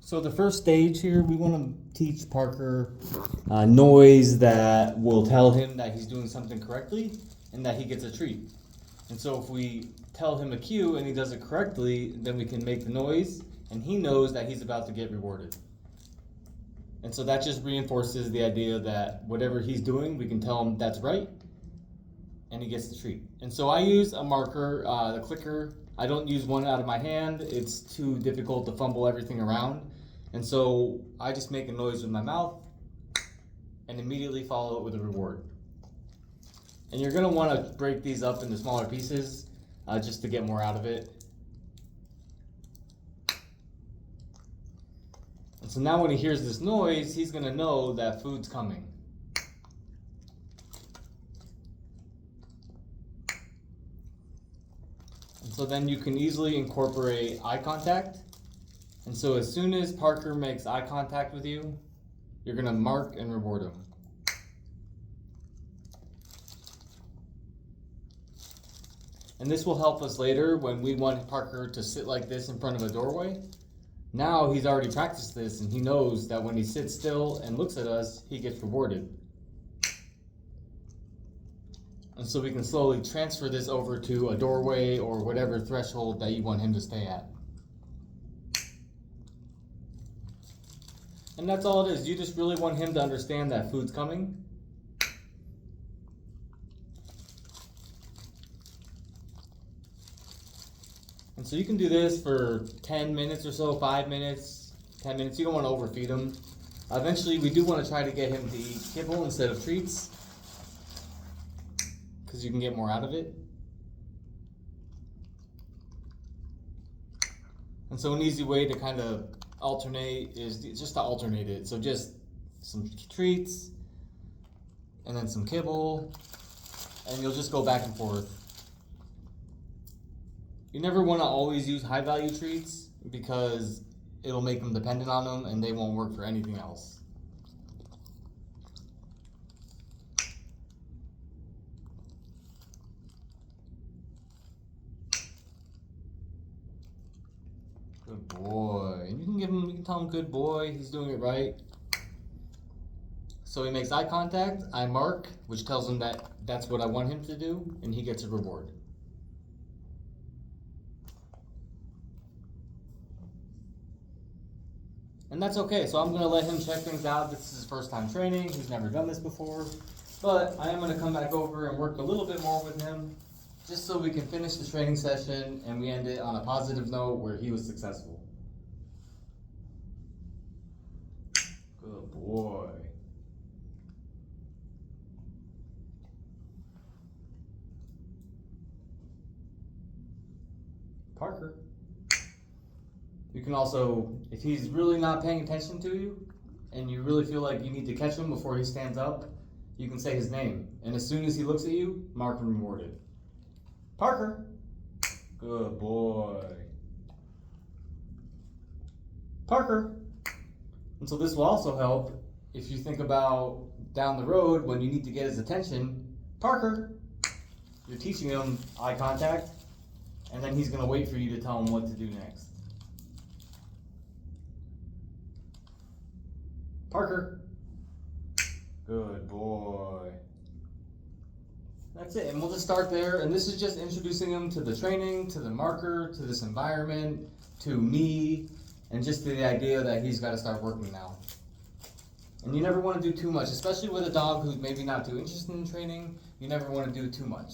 So the first stage here, we want to teach Parker noise that will tell him that he's doing something correctly and that he gets a treat. And so if we tell him a cue and he does it correctly, then we can make the noise and he knows that he's about to get rewarded. And so that just reinforces the idea that whatever he's doing, we can tell him that's right and he gets the treat. And so I use a marker, the clicker. I don't use one out of my hand. It's too difficult to fumble everything around. And so I just make a noise with my mouth and immediately follow it with a reward. And you're gonna wanna break these up into smaller pieces just to get more out of it. And so now when he hears this noise, he's gonna know that food's coming. And so then you can easily incorporate eye contact. And so as soon as Parker makes eye contact with you, you're gonna mark and reward him. And this will help us later when we want Parker to sit like this in front of a doorway. Now he's already practiced this and he knows that when he sits still and looks at us, he gets rewarded. And so we can slowly transfer this over to a doorway or whatever threshold that you want him to stay at. And that's all it is. You just really want him to understand that food's coming. And so you can do this for 10 minutes or so, 5 minutes, 10 minutes. You don't want to overfeed him. Eventually, we do want to try to get him to eat kibble instead of treats, because you can get more out of it. And so an easy way to kind of alternate is just to alternate it. So just some treats and then some kibble, and you'll just go back and forth. You never want to always use high value treats because it'll make them dependent on them and they won't work for anything else. Good boy. And you can tell him good boy, he's doing it right. So he makes eye contact, I mark, which tells him that that's what I want him to do, and he gets a reward. And that's okay, so I'm gonna let him check things out. This is his first time training, he's never done this before. But I am gonna come back over and work a little bit more with him, just so we can finish the training session and we end it on a positive note where he was successful. Good boy. Parker. You can also, if he's really not paying attention to you and you really feel like you need to catch him before he stands up, you can say his name. And as soon as he looks at you, mark and reward it. Parker. Good boy. Parker. And so this will also help if you think about down the road when you need to get his attention. Parker. You're teaching him eye contact, and then he's going to wait for you to tell him what to do next. Parker. Good boy. That's it, and we'll just start there. And this is just introducing him to the training, to the marker, to this environment, to me, and just to the idea that he's got to start working now. And you never want to do too much, especially with a dog who's maybe not too interested in training. You never want to do too much.